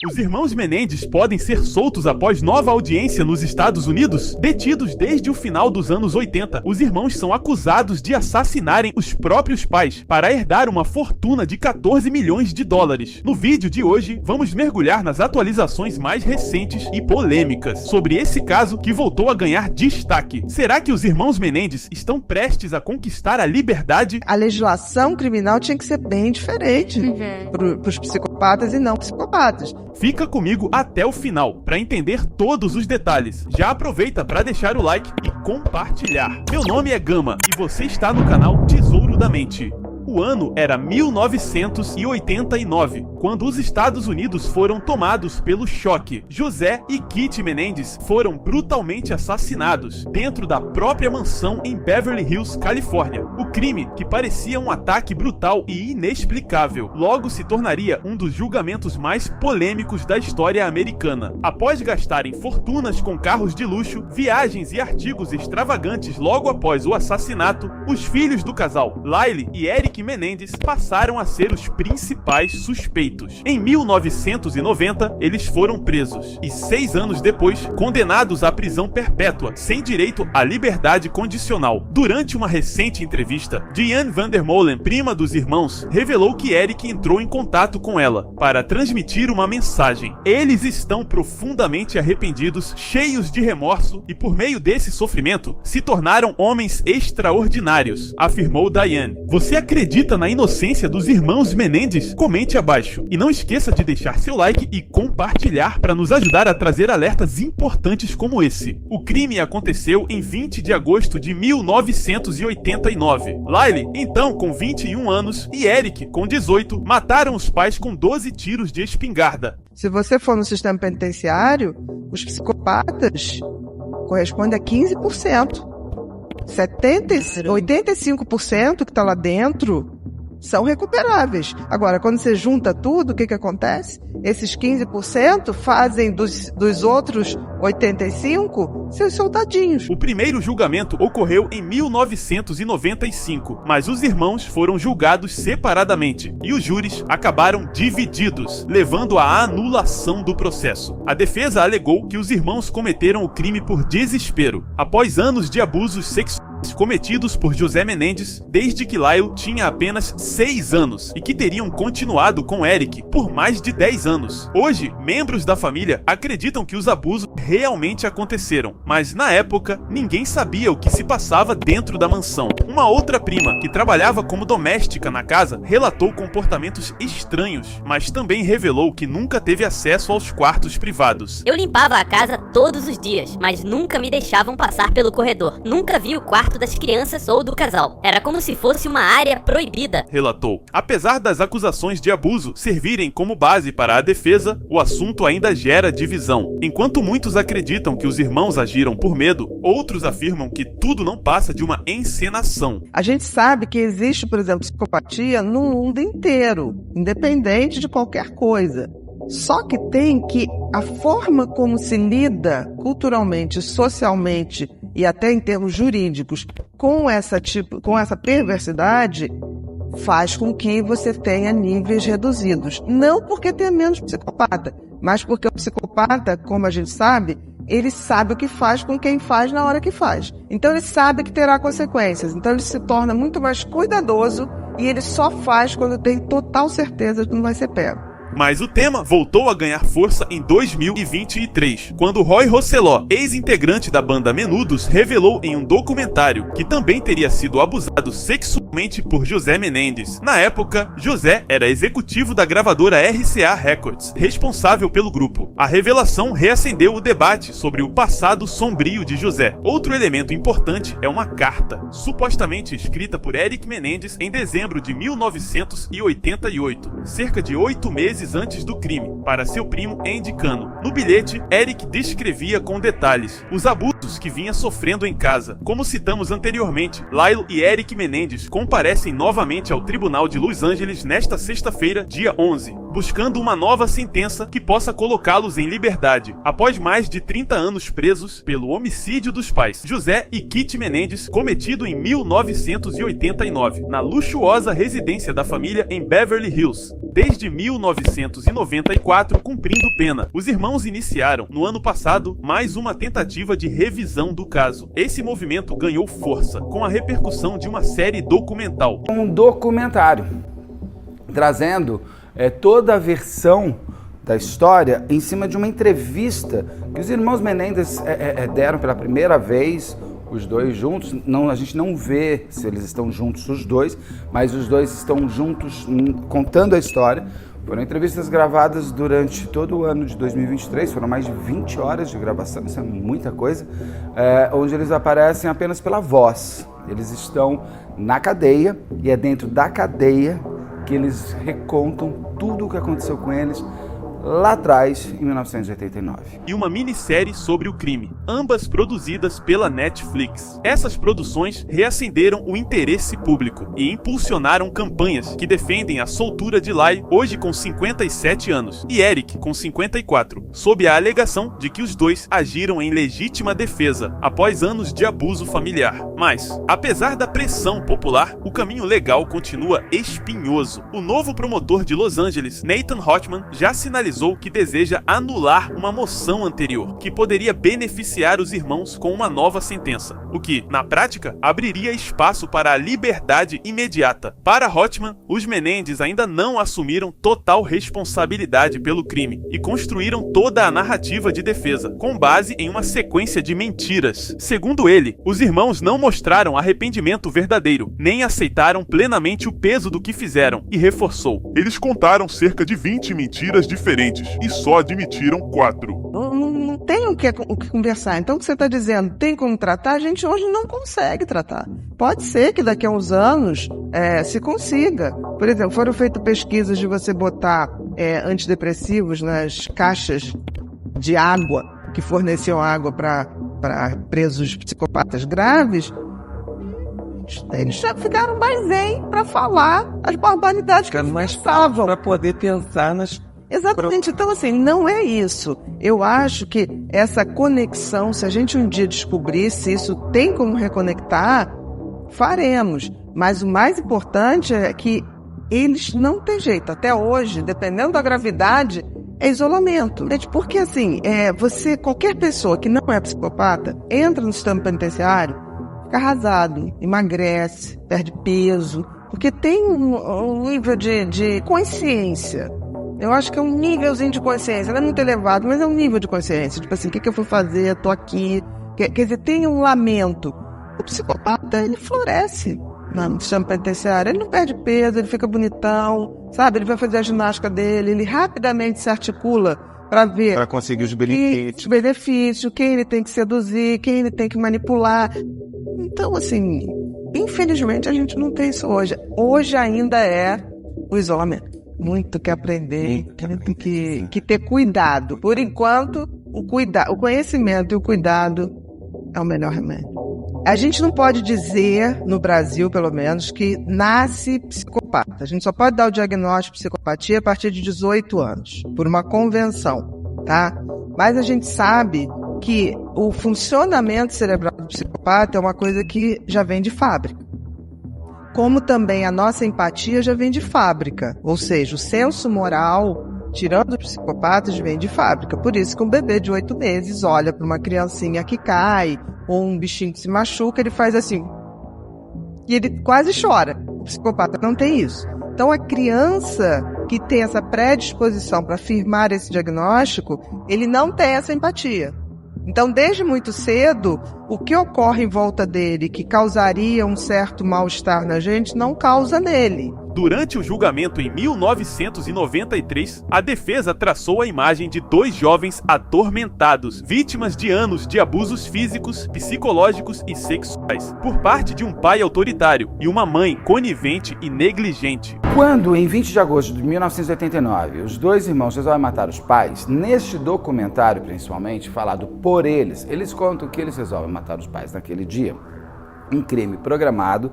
Os irmãos Menendez podem ser soltos após nova audiência nos Estados Unidos? Detidos desde o final dos anos 80, os irmãos são acusados de assassinarem os próprios pais para herdar uma fortuna de 14 milhões de dólares. No vídeo de hoje, vamos mergulhar nas atualizações mais recentes e polêmicas sobre esse caso que voltou a ganhar destaque. Será que os irmãos Menendez estão prestes a conquistar a liberdade? A legislação criminal tinha que ser bem diferente para os psicopatas e não psicopatas. Fica comigo até o final para entender todos os detalhes. Já aproveita para deixar o like e compartilhar. Meu nome é Gama e você está no canal Tesouro da Mente. O ano era 1989, quando os Estados Unidos foram tomados pelo choque. José e Kitty Menendez foram brutalmente assassinados dentro da própria mansão em Beverly Hills, Califórnia. O crime, que parecia um ataque brutal e inexplicável, logo se tornaria um dos julgamentos mais polêmicos da história americana. Após gastarem fortunas com carros de luxo, viagens e artigos extravagantes logo após o assassinato, os filhos do casal, Lyle e Eric Menendez, passaram a ser os principais suspeitos. Em 1990, eles foram presos e 6 anos depois, condenados à prisão perpétua, sem direito à liberdade condicional. Durante uma recente entrevista, Diane Vandermolen, prima dos irmãos, revelou que Eric entrou em contato com ela para transmitir uma mensagem. Eles estão profundamente arrependidos, cheios de remorso e por meio desse sofrimento, se tornaram homens extraordinários, afirmou Diane. Você acredita na inocência dos irmãos Menendez? Comente abaixo. E não esqueça de deixar seu like e compartilhar para nos ajudar a trazer alertas importantes como esse. O crime aconteceu em 20 de agosto de 1989. Lyle, então com 21 anos, e Eric, com 18, mataram os pais com 12 tiros de espingarda. Se você for no sistema penitenciário, os psicopatas correspondem a 15%. 85% que está lá dentro são recuperáveis. Agora, quando você junta tudo, o que acontece? Esses 15% fazem dos outros 85% seus soldadinhos. O primeiro julgamento ocorreu em 1995, mas os irmãos foram julgados separadamente e os júris acabaram divididos, levando à anulação do processo. A defesa alegou que os irmãos cometeram o crime por desespero, após anos de abusos sexuais cometidos por José Menendez desde que Lyle tinha apenas 6 anos e que teriam continuado com Eric por mais de 10 anos. Hoje, membros da família acreditam que os abusos realmente aconteceram, mas na época ninguém sabia o que se passava dentro da mansão. Uma outra prima, que trabalhava como doméstica na casa, relatou comportamentos estranhos, mas também revelou que nunca teve acesso aos quartos privados. Eu limpava a casa todos os dias, mas nunca me deixavam passar pelo corredor. Nunca vi o quarto das crianças ou do casal. Era como se fosse uma área proibida, relatou. Apesar das acusações de abuso servirem como base para a defesa, o assunto ainda gera divisão. Enquanto muitos acreditam que os irmãos agiram por medo, outros afirmam que tudo não passa de uma encenação. A gente sabe que existe, por exemplo, psicopatia no mundo inteiro, independente de qualquer coisa. Só que tem que a forma como se lida culturalmente, socialmente e até em termos jurídicos com essa perversidade faz com que você tenha níveis reduzidos. Não porque tenha menos psicopata, mas porque o psicopata, como a gente sabe, ele sabe o que faz com quem faz na hora que faz. Então ele sabe que terá consequências. Então ele se torna muito mais cuidadoso e ele só faz quando tem total certeza de que não vai ser pego. Mas o tema voltou a ganhar força em 2023, quando Roy Rosselló, ex-integrante da banda Menudos, revelou em um documentário que também teria sido abusado sexualmente por José Menendez. Na época, José era executivo da gravadora RCA Records, responsável pelo grupo. A revelação reacendeu o debate sobre o passado sombrio de José. Outro elemento importante é uma carta, supostamente escrita por Eric Menendez em dezembro de 1988, cerca de 8 meses antes do crime, para seu primo Andy Cano. No bilhete, Eric descrevia com detalhes os abusos que vinha sofrendo em casa. Como citamos anteriormente, Lyle e Eric Menendez comparecem novamente ao Tribunal de Los Angeles nesta sexta-feira, dia 11. buscando uma nova sentença que possa colocá-los em liberdade, após mais de 30 anos presos pelo homicídio dos pais, José e Kitty Menendez, cometido em 1989, na luxuosa residência da família em Beverly Hills. Desde 1994, cumprindo pena, os irmãos iniciaram, no ano passado, mais uma tentativa de revisão do caso. Esse movimento ganhou força, com a repercussão de uma série documental. Um documentário, trazendo toda a versão da história em cima de uma entrevista que os irmãos Menendez deram pela primeira vez, os dois juntos. A gente não vê se eles estão juntos os dois, mas os dois estão juntos contando a história. Foram entrevistas gravadas durante todo o ano de 2023, foram mais de 20 horas de gravação, isso é muita coisa, onde eles aparecem apenas pela voz. Eles estão na cadeia e é dentro da cadeia que eles recontam tudo o que aconteceu com eles lá atrás, em 1989. E uma minissérie sobre o crime, ambas produzidas pela Netflix. Essas produções reacenderam o interesse público e impulsionaram campanhas que defendem a soltura de Lai, hoje com 57 anos, e Eric, com 54, sob a alegação de que os dois agiram em legítima defesa, após anos de abuso familiar. Mas, apesar da pressão popular, o caminho legal continua espinhoso. O novo promotor de Los Angeles, Nathan Hotman, já sinalizou que deseja anular uma moção anterior, que poderia beneficiar os irmãos com uma nova sentença, o que, na prática, abriria espaço para a liberdade imediata. Para Hotman, os Menendez ainda não assumiram total responsabilidade pelo crime e construíram toda a narrativa de defesa, com base em uma sequência de mentiras. Segundo ele, os irmãos não mostraram arrependimento verdadeiro, nem aceitaram plenamente o peso do que fizeram, e reforçou: eles contaram cerca de 20 mentiras diferentes e só admitiram 4. Não tem o que conversar. Então, o que você está dizendo, tem como tratar? A gente hoje não consegue tratar. Pode ser que daqui a uns anos se consiga. Por exemplo, foram feitas pesquisas de você botar antidepressivos nas caixas de água que forneciam água para presos psicopatas graves. Eles já ficaram mais zen para falar as barbaridades que eles pensavam. Para poder pensar nas... Exatamente. Então, assim, não é isso. Eu acho que essa conexão, se a gente um dia descobrir se isso tem como reconectar, faremos. Mas o mais importante é que eles não têm jeito. Até hoje, dependendo da gravidade, é isolamento. Porque, assim, qualquer pessoa que não é psicopata, entra no sistema penitenciário, fica arrasado, emagrece, perde peso, porque tem um nível de consciência. Eu acho que é um nívelzinho de consciência, não é muito elevado, mas é um nível de consciência. Tipo assim, o que eu fui fazer? Tô aqui. Quer dizer, tem um lamento. O psicopata, ele floresce no sistema penitenciário. Ele não perde peso, ele fica bonitão, sabe? Ele vai fazer a ginástica dele, ele rapidamente se articula para ver... Para conseguir os benefícios. Quem ele tem que seduzir, quem ele tem que manipular. Então, assim, infelizmente a gente não tem isso hoje. Hoje ainda é o isolamento. Muito que aprender, muito que ter cuidado. Por enquanto, o conhecimento e o cuidado é o melhor remédio. A gente não pode dizer, no Brasil pelo menos, que nasce psicopata. A gente só pode dar o diagnóstico de psicopatia a partir de 18 anos, por uma convenção, tá? Mas a gente sabe que o funcionamento cerebral do psicopata é uma coisa que já vem de fábrica. Como também a nossa empatia já vem de fábrica, ou seja, o senso moral, tirando os psicopatas, vem de fábrica. Por isso que um bebê de 8 meses olha para uma criancinha que cai, ou um bichinho que se machuca, ele faz assim, e ele quase chora. O psicopata não tem isso. Então a criança que tem essa predisposição para afirmar esse diagnóstico, ele não tem essa empatia. Então, desde muito cedo, o que ocorre em volta dele que causaria um certo mal-estar na gente, não causa nele. Durante o julgamento em 1993, a defesa traçou a imagem de 2 jovens atormentados, vítimas de anos de abusos físicos, psicológicos e sexuais, por parte de um pai autoritário e uma mãe conivente e negligente. Quando, em 20 de agosto de 1989, os 2 irmãos resolvem matar os pais, neste documentário, principalmente, falado por eles contam que eles resolvem matar os pais naquele dia. Um crime programado,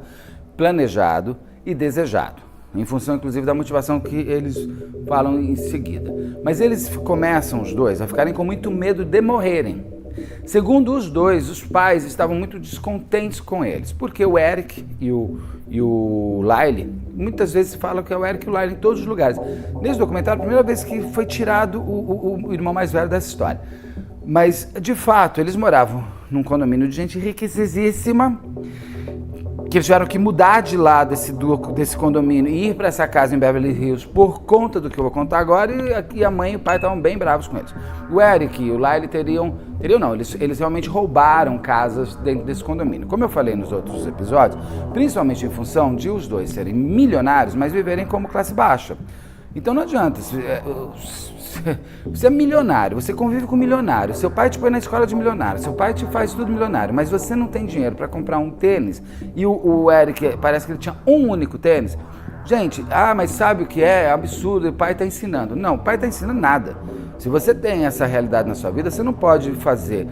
planejado e desejado. em função, inclusive, da motivação que eles falam em seguida. Mas eles começam, os dois, a ficarem com muito medo de morrerem. Segundo os dois, os pais estavam muito descontentes com eles, porque o Eric e o Lyle, muitas vezes falam que é o Eric e o Lyle em todos os lugares. Nesse documentário, a primeira vez que foi tirado o irmão mais velho dessa história. Mas, de fato, eles moravam num condomínio de gente riquíssima, que eles tiveram que mudar de lá desse condomínio e ir para essa casa em Beverly Hills por conta do que eu vou contar agora, e a mãe e o pai estavam bem bravos com eles. O Eric e o Lyle eles realmente roubaram casas dentro desse condomínio. Como eu falei nos outros episódios, principalmente em função de os dois serem milionários, mas viverem como classe baixa. Então não adianta, você é milionário, você convive com milionário, seu pai te põe na escola de milionário, seu pai te faz tudo milionário, mas você não tem dinheiro para comprar um tênis, e o Eric, parece que ele tinha um único tênis. Gente, mas sabe o que é absurdo, o pai está ensinando. Não, o pai está ensinando nada. Se você tem essa realidade na sua vida, você não pode fazer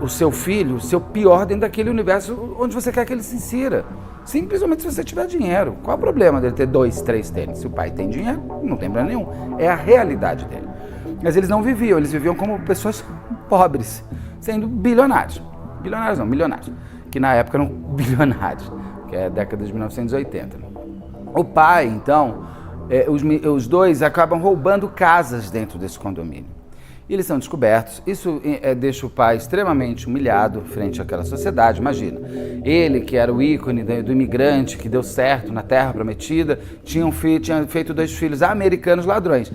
o seu filho o seu pior dentro daquele universo onde você quer que ele se insira. Simplesmente se você tiver dinheiro. Qual é o problema dele ter 2, 3 tênis? Se o pai tem dinheiro, não tem problema nenhum. É a realidade dele. Mas eles não viviam, eles viviam como pessoas pobres, sendo bilionários. Bilionários não, milionários. Que na época eram bilionários, que é a década de 1980. O pai, então, os dois acabam roubando casas dentro desse condomínio. E eles são descobertos. Isso deixa o pai extremamente humilhado frente àquela sociedade. Imagina, ele que era o ícone do imigrante, que deu certo na Terra Prometida, tinha feito 2 filhos americanos ladrões.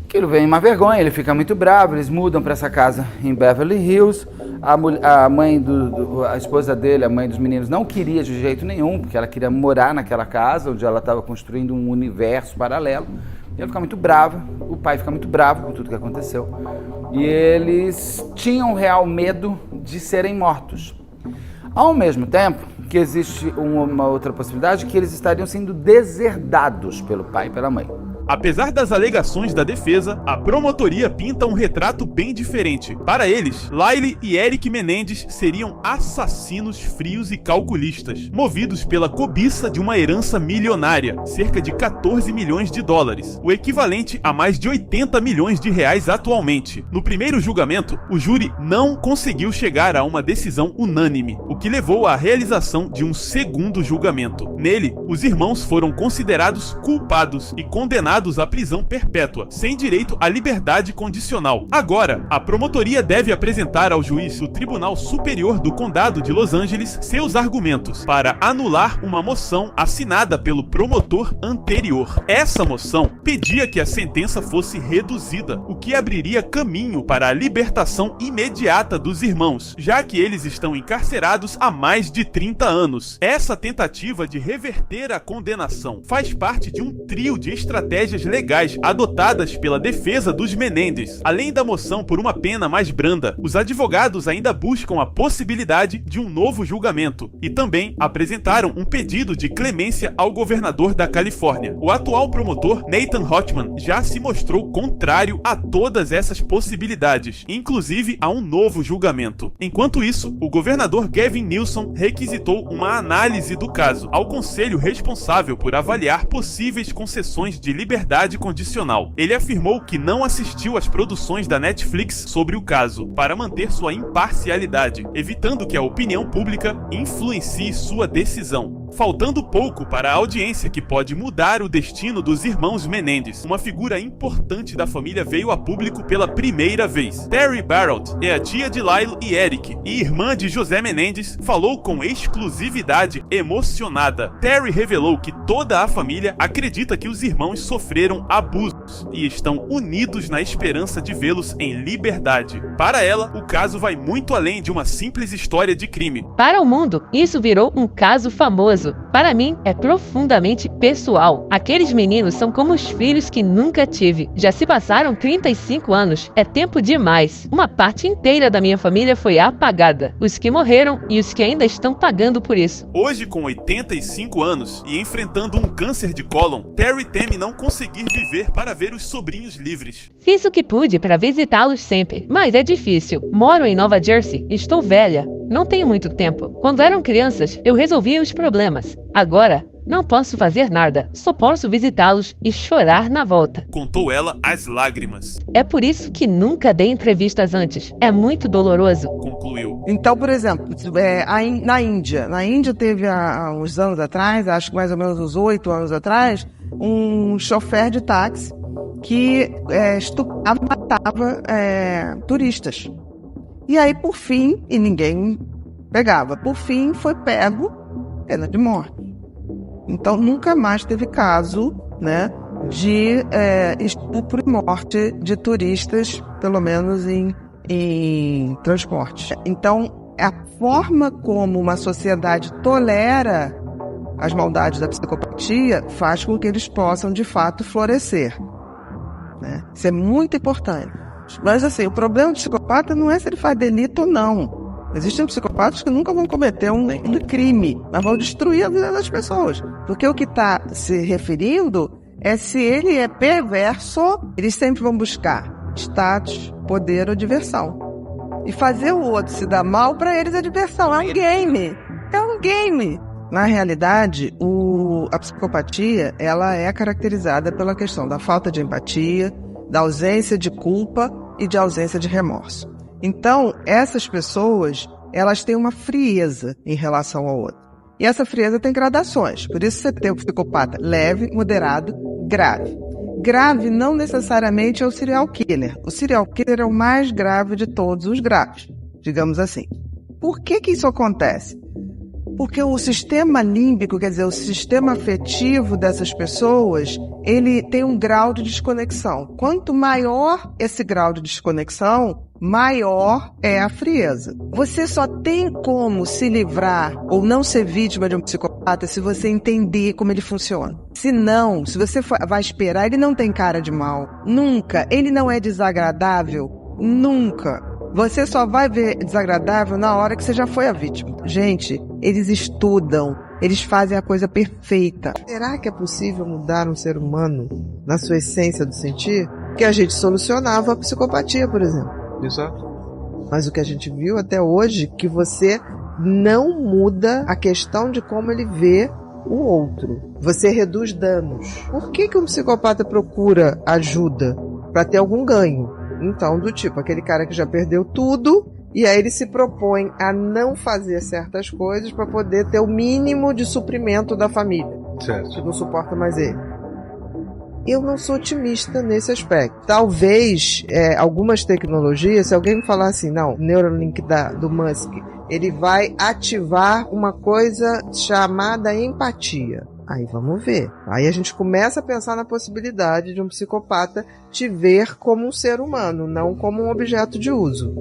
Aquilo vem uma vergonha, ele fica muito bravo, eles mudam para essa casa em Beverly Hills. A esposa dele, a mãe dos meninos, não queria de jeito nenhum, porque ela queria morar naquela casa, onde ela estava construindo um universo paralelo. E ela fica muito brava, o pai fica muito bravo com tudo que aconteceu. E eles tinham real medo de serem mortos. Ao mesmo tempo que existe uma outra possibilidade, que eles estariam sendo deserdados pelo pai e pela mãe. Apesar das alegações da defesa, a promotoria pinta um retrato bem diferente. Para eles, Lyle e Eric Menendez seriam assassinos frios e calculistas, movidos pela cobiça de uma herança milionária, cerca de 14 milhões de dólares, o equivalente a mais de 80 milhões de reais atualmente. No primeiro julgamento, o júri não conseguiu chegar a uma decisão unânime, o que levou à realização de um segundo julgamento. Nele, os irmãos foram considerados culpados e condenados à prisão perpétua, sem direito à liberdade condicional. Agora, a promotoria deve apresentar ao juiz do Tribunal Superior do Condado de Los Angeles seus argumentos para anular uma moção assinada pelo promotor anterior. Essa moção pedia que a sentença fosse reduzida, o que abriria caminho para a libertação imediata dos irmãos, já que eles estão encarcerados há mais de 30 anos. Essa tentativa de reverter a condenação faz parte de um trio de estratégias legais adotadas pela defesa dos Menendez. Além da moção por uma pena mais branda, os advogados ainda buscam a possibilidade de um novo julgamento e também apresentaram um pedido de clemência ao governador da Califórnia. O atual promotor, Nathan Hochman, já se mostrou contrário a todas essas possibilidades, inclusive a um novo julgamento. Enquanto isso, o governador Gavin Newsom requisitou uma análise do caso ao conselho responsável por avaliar possíveis concessões de liberdade condicional. Ele afirmou que não assistiu às produções da Netflix sobre o caso, para manter sua imparcialidade, evitando que a opinião pública influencie sua decisão. Faltando pouco para a audiência que pode mudar o destino dos irmãos Menendez, uma figura importante da família veio a público pela primeira vez. Terry Barrett é a tia de Lyle e Eric, e irmã de José Menendez, falou com exclusividade emocionada. Terry revelou que toda a família acredita que os irmãos sofreram abusos e estão unidos na esperança de vê-los em liberdade. Para ela, o caso vai muito além de uma simples história de crime. Para o mundo, isso virou um caso famoso. Para mim, é profundamente pessoal. Aqueles meninos são como os filhos que nunca tive. Já se passaram 35 anos. É tempo demais. Uma parte inteira da minha família foi apagada. Os que morreram e os que ainda estão pagando por isso. Hoje, com 85 anos e enfrentando um câncer de cólon, Terry teme não conseguir viver para ver os sobrinhos livres. Fiz o que pude para visitá-los sempre, mas é difícil. Moro em Nova Jersey, estou velha. Não tenho muito tempo. Quando eram crianças, eu resolvia os problemas. Agora, Não posso fazer nada, só posso visitá-los e chorar na volta. Contou ela às lágrimas. É por isso que nunca dei entrevistas antes. É muito doloroso. Concluiu. Então, por exemplo, na Índia teve há uns anos atrás, acho que mais ou menos uns 8 anos atrás, um chofer de táxi que estuprava, matava turistas. E aí, por fim, e ninguém pegava, por fim foi pego, pena de morte. Então, nunca mais teve caso, né, de estupro e morte de turistas, pelo menos em transporte. Então, a forma como uma sociedade tolera as maldades da psicopatia faz com que eles possam, de fato, florescer, né? Isso é muito importante. Mas, assim, o problema do psicopata não é se ele faz delito ou não. Existem psicopatas que nunca vão cometer um crime, mas vão destruir a vida das pessoas. Porque o que está se referindo é se ele é perverso, eles sempre vão buscar status, poder ou diversão. E fazer o outro se dar mal, para eles é diversão, é um game. É um game. Na realidade, a psicopatia, ela é caracterizada pela questão da falta de empatia, da ausência de culpa e de ausência de remorso. Então, essas pessoas, elas têm uma frieza em relação ao outro. E essa frieza tem gradações. Por isso você tem o psicopata leve, moderado, grave. Grave não necessariamente é o serial killer. O serial killer é o mais grave de todos os graves, digamos assim. Por que isso acontece? Porque o sistema límbico, quer dizer, o sistema afetivo dessas pessoas, ele tem um grau de desconexão. Quanto maior esse grau de desconexão, maior é a frieza. Você só tem como se livrar ou não ser vítima de um psicopata se você entender como ele funciona. Se não, se você vai esperar, ele não tem cara de mal. Nunca. Ele não é desagradável. Nunca. Você só vai ver desagradável na hora que você já foi a vítima. Gente, eles estudam, eles fazem a coisa perfeita. Será que é possível mudar um ser humano na sua essência do sentir? Que a gente solucionava a psicopatia, por exemplo. Exato. Mas o que a gente viu até hoje, que você não muda a questão de como ele vê o outro. Você reduz danos. Por que um psicopata procura ajuda? Para ter algum ganho. Então, do tipo, aquele cara que já perdeu tudo, e aí ele se propõe a não fazer certas coisas para poder ter o mínimo de suprimento da família. Certo. Que não suporta mais ele. Eu não sou otimista nesse aspecto. Talvez algumas tecnologias, se alguém me falar assim, não, o Neuralink do Musk, ele vai ativar uma coisa chamada empatia. Aí vamos ver. Aí a gente começa a pensar na possibilidade de um psicopata te ver como um ser humano, não como um objeto de uso.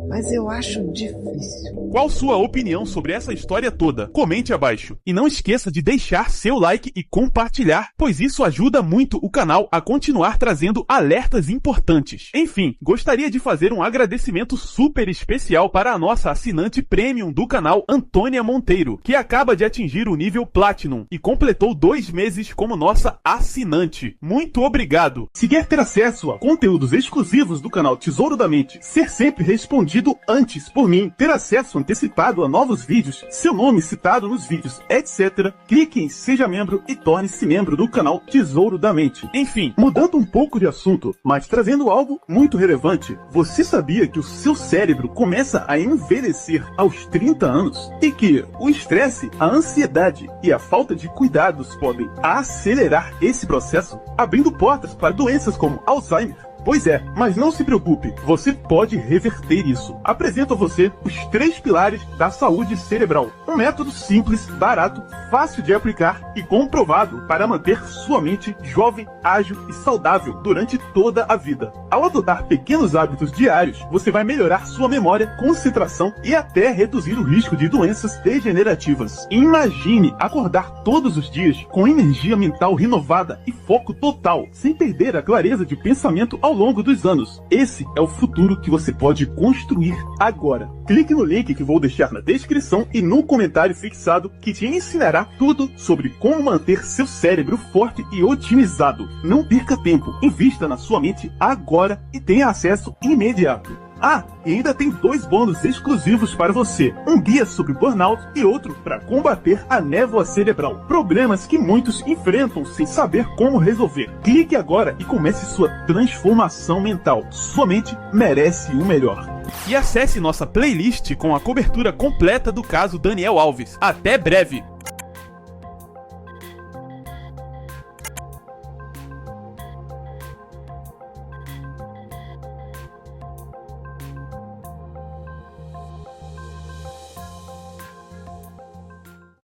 Mas eu acho difícil. Qual sua opinião sobre essa história toda? Comente abaixo. E não esqueça de deixar seu like e compartilhar, pois isso ajuda muito o canal a continuar trazendo alertas importantes. Enfim, gostaria de fazer um agradecimento super especial para a nossa assinante Premium do canal, Antônia Monteiro, que acaba de atingir o nível Platinum e completou 2 meses como nossa assinante. Muito obrigado! Se quer ter acesso a conteúdos exclusivos do canal Tesouro da Mente, ser sempre respondido antes por mim, ter acesso antecipado a novos vídeos, seu nome citado nos vídeos, etc., clique em Seja Membro e torne-se membro do canal Tesouro da Mente. Enfim, mudando um pouco de assunto, mas trazendo algo muito relevante, você sabia que o seu cérebro começa a envelhecer aos 30 anos? E que o estresse, a ansiedade e a falta de cuidados podem acelerar esse processo, abrindo portas para doenças como Alzheimer? Pois é, mas não se preocupe, você pode reverter isso. Apresento a você os 3 pilares da saúde cerebral. Um método simples, barato, fácil de aplicar e comprovado para manter sua mente jovem, ágil e saudável durante toda a vida. Ao adotar pequenos hábitos diários, você vai melhorar sua memória, concentração e até reduzir o risco de doenças degenerativas. Imagine acordar todos os dias com energia mental renovada e foco total, sem perder a clareza de pensamento ao longo dos anos. Esse é o futuro que você pode construir agora. Clique no link que vou deixar na descrição e no comentário fixado, que te ensinará tudo sobre como manter seu cérebro forte e otimizado. Não perca tempo, invista na sua mente agora e tenha acesso imediato. Ah, e ainda tem 2 bônus exclusivos para você. Um guia sobre burnout e outro para combater a névoa cerebral. Problemas que muitos enfrentam sem saber como resolver. Clique agora e comece sua transformação mental. Sua mente merece o melhor. E acesse nossa playlist com a cobertura completa do caso Daniel Alves. Até breve!